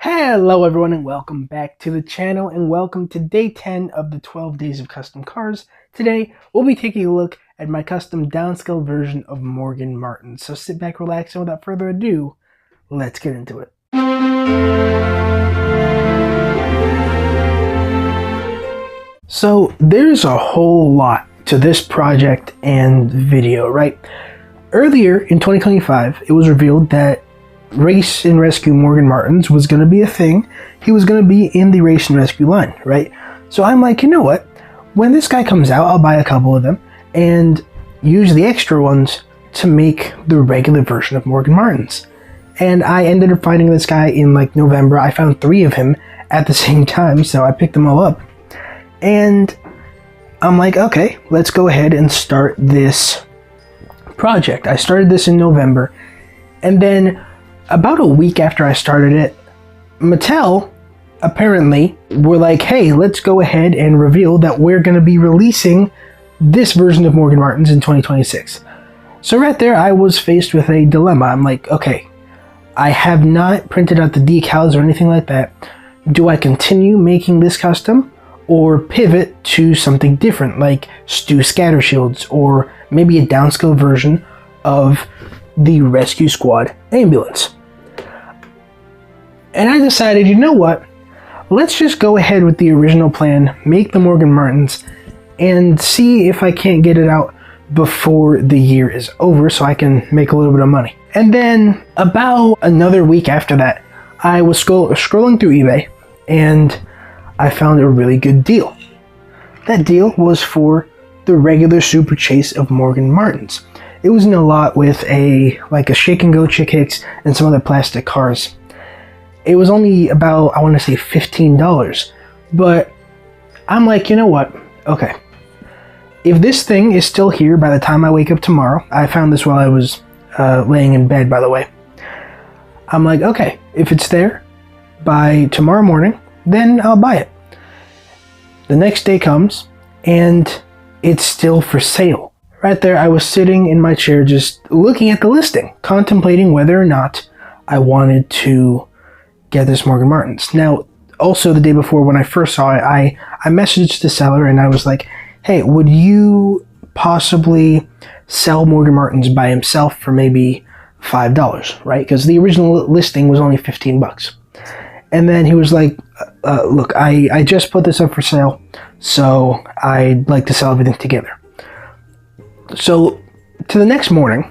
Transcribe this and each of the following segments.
Hello everyone and welcome back to the channel and welcome to day 10 of the 12 days of custom cars. Today we'll be taking a look at my custom downscaled version of Morgan Martin. So sit back, relax, and without further ado, let's get into it. So there's a whole lot to this project and video, right? Earlier in 2025, it was revealed that Race and Rescue Morgan Martins was going to be a thing. He was going to be in the Race and Rescue line, right? So I'm like, you know what? When this guy comes out, I'll buy a couple of them and use the extra ones to make the regular version of Morgan Martins. And I ended up finding this guy in like November. I found 3 of him at the same time, so I picked them all up. And I'm like, okay, let's go ahead and start this project. I started this in November, and then about a week after I started it, Mattel apparently were like, hey, let's go ahead and reveal that we're going to be releasing this version of Morgan Martins in 2026. So right there, I was faced with a dilemma. I'm like, okay, I have not printed out the decals or anything like that. Do I continue making this custom or pivot to something different like Stu Scatter Shields or maybe a downscale version of the Rescue Squad ambulance? And I decided, you know what, let's just go ahead with the original plan, make the Morgan Martins, and see if I can't get it out before the year is over so I can make a little bit of money. And then about another week after that, I was scrolling through eBay and I found a really good deal. That deal was for the regular Super Chase of Morgan Martins. It was in a lot with a shake and go Chick Hicks and some other plastic cars. It was only about, I want to say $15, but I'm like, you know what? Okay. If this thing is still here by the time I wake up tomorrow, I found this while I was laying in bed, by the way. I'm like, okay, if it's there by tomorrow morning, then I'll buy it. The next day comes and it's still for sale. Right there, I was sitting in my chair just looking at the listing, contemplating whether or not I wanted to get this Morgan Martins. Now, also the day before when I first saw it, I messaged the seller and I was like, hey, would you possibly sell Morgan Martins by himself for maybe $5, right? Because the original listing was only 15 bucks. And then he was like, look, I just put this up for sale, so I'd like to sell everything together. So to the next morning,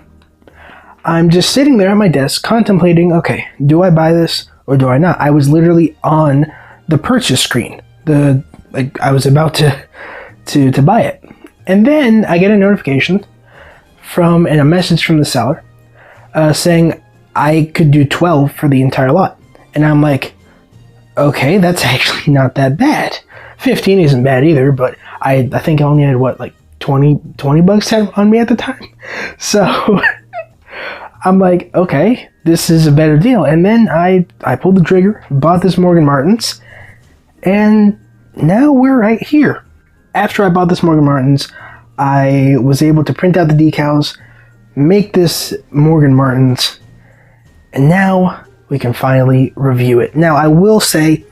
I'm just sitting there at my desk contemplating, okay, do I buy this or do I not? I was literally on the purchase screen. I was about to buy it. And then I get a notification and a message from the seller saying I could do 12 for the entire lot. And I'm like, okay, that's actually not that bad. 15 isn't bad either, but I think I only had what, like 20 bucks on me at the time. So I'm like, okay, this is a better deal. And then I pulled the trigger, bought this Morgan Martins, and now we're right here. After I bought this Morgan Martins, I was able to print out the decals, make this Morgan Martins, and now we can finally review it. Now, I will say,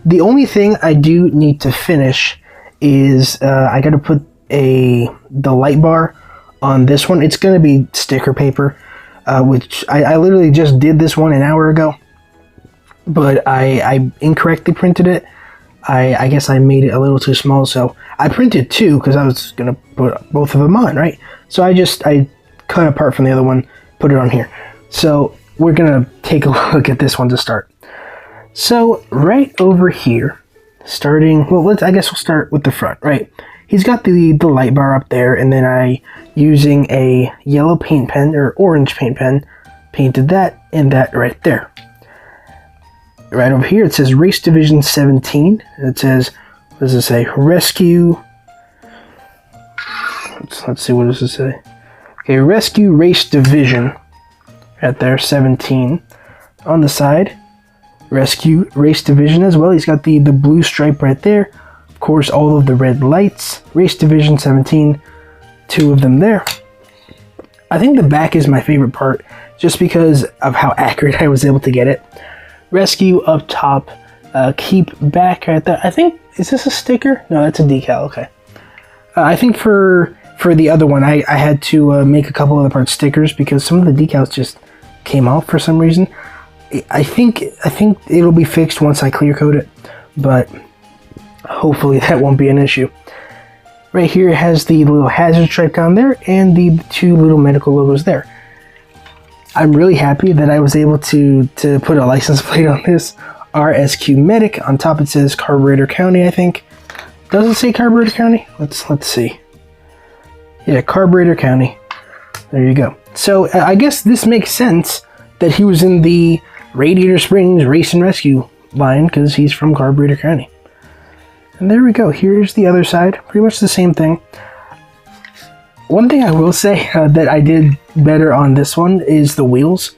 the only thing I do need to finish is I got to put the light bar on this one. It's going to be sticker paper, which I literally just did this one an hour ago, but I incorrectly printed it. I guess I made it a little too small, so I printed 2 because I was going to put both of them on, right? So I cut apart from the other one, put it on here. So we're going to take a look at this one to start. So right over here, I guess we'll start with the front, right? He's got the light bar up there, and then using a yellow paint pen or orange paint pen, painted that and that right there. Right over here, it says Race Division 17. It says, what does it say? Rescue. Let's see, what does it say? Okay, Rescue Race Division. Right there, 17. On the side, Rescue Race Division as well. He's got the blue stripe right there. Of course, all of the red lights. Race Division 17, 2 of them there. I think the back is my favorite part, just because of how accurate I was able to get it. Rescue up top, keep back right there. I think, is this a sticker? No, that's a decal, okay. I think for the other one, I had to make a couple of the parts stickers because some of the decals just came off for some reason. I think it'll be fixed once I clear coat it, but hopefully that won't be an issue. Right here it has the little hazard stripe down there and the two little medical logos there. I'm really happy that I was able to put a license plate on this. RSQ Medic. On top it says Carburetor County, I think. Does it say Carburetor County? Let's see. Yeah, Carburetor County. There you go. So I guess this makes sense that he was in the Radiator Springs Race and Rescue line because he's from Carburetor County. And there we go. Here's the other side. Pretty much the same thing. One thing I will say that I did better on this one is the wheels.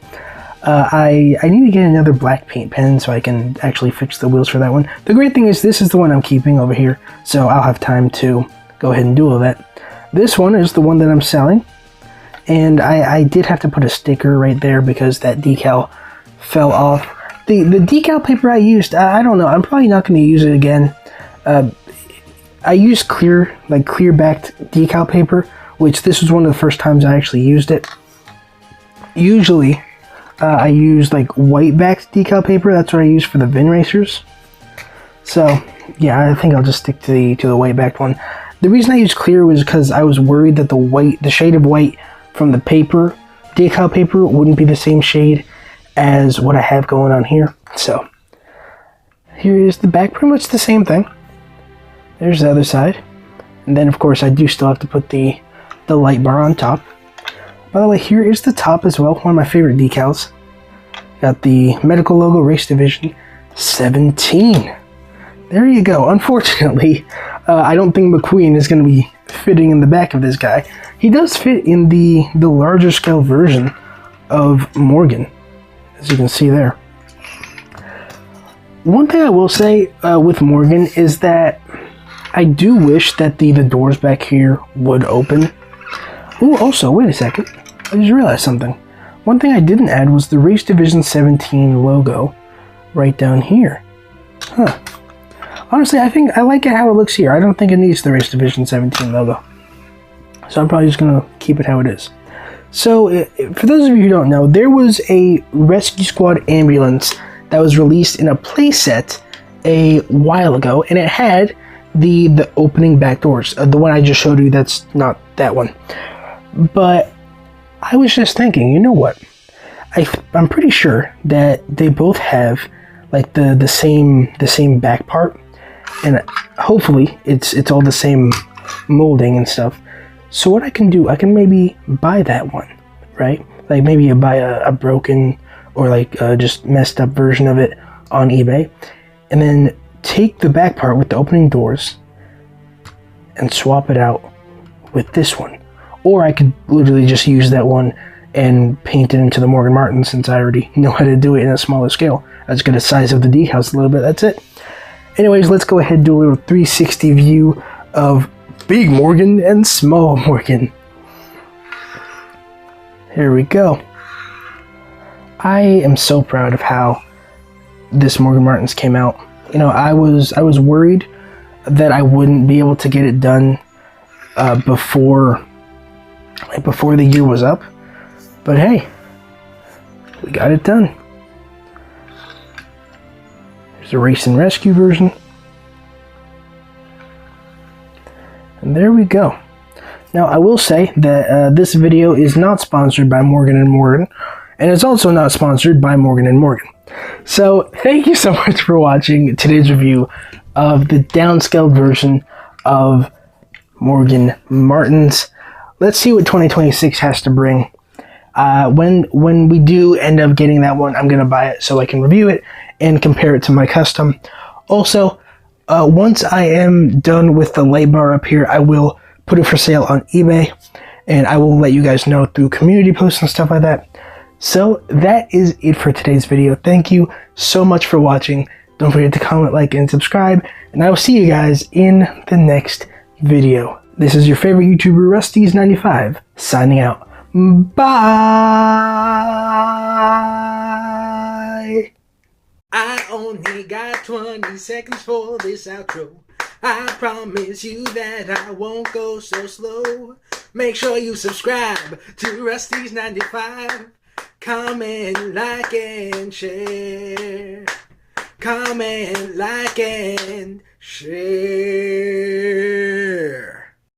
I need to get another black paint pen so I can actually fix the wheels for that one. The great thing is this is the one I'm keeping over here, so I'll have time to go ahead and do all that. This one is the one that I'm selling, and I did have to put a sticker right there because that decal fell off. The decal paper I used, I don't know, I'm probably not going to use it again. I used clear backed decal paper, which this was one of the first times I actually used it. Usually I use like white backed decal paper. That's what I use for the VIN racers. So yeah, I think I'll just stick to the white backed one. The reason I used clear was because I was worried that the shade of white from the paper, decal paper, wouldn't be the same shade as what I have going on here. So here is the back, pretty much the same thing. There's the other side. And then of course I do still have to put the light bar on top. By the way, here is the top as well, one of my favorite decals. Got the medical logo, Race Division 17. There you go. Unfortunately, I don't think McQueen is going to be fitting in the back of this guy. He does fit in the larger scale version of Morgan, as you can see there. One thing I will say with Morgan is that I do wish that the doors back here would open. Ooh, also, wait a second. I just realized something. One thing I didn't add was the Race Division 17 logo right down here. Huh. Honestly, I think I like it how it looks here. I don't think it needs the Race Division 17 logo. So I'm probably just going to keep it how it is. So, for those of you who don't know, there was a Rescue Squad ambulance that was released in a playset a while ago, and it had the opening back doors. The one I just showed you, that's not that one. But I was just thinking, you know what? I'm pretty sure that they both have like the same back part, and hopefully it's all the same molding and stuff. So what I can do, I can maybe buy that one, right? Like maybe buy a broken or like just messed up version of it on eBay, and then take the back part with the opening doors and swap it out with this one. Or I could literally just use that one and paint it into the Morgan Martin, since I already know how to do it in a smaller scale. I just got the size of the decals a little bit, that's it. Anyways, let's go ahead and do a little 360 view of Big Morgan and Small Morgan. Here we go. I am so proud of how this Morgan Martins came out. You know, I was worried that I wouldn't be able to get it done before the year was up, but hey, we got it done. There's a Race and Rescue version, and there we go. Now I will say that this video is not sponsored by Morgan & Morgan, and it's also not sponsored by Morgan & Morgan. So thank you so much for watching today's review of the downscaled version of Morgan Martins. Let's see what 2026 has to bring. When we do end up getting that one, I'm going to buy it so I can review it and compare it to my custom. Also, once I am done with the light bar up here, I will put it for sale on eBay, and I will let you guys know through community posts and stuff like that. So that is it for today's video. Thank you so much for watching. Don't forget to comment, like, and subscribe, and I will see you guys in the next video. This is your favorite YouTuber, Rusty's95, signing out. Bye! I only got 20 seconds for this outro. I promise you that I won't go so slow. Make sure you subscribe to Rusty's 95. Comment, like, and share. Comment, like, and share.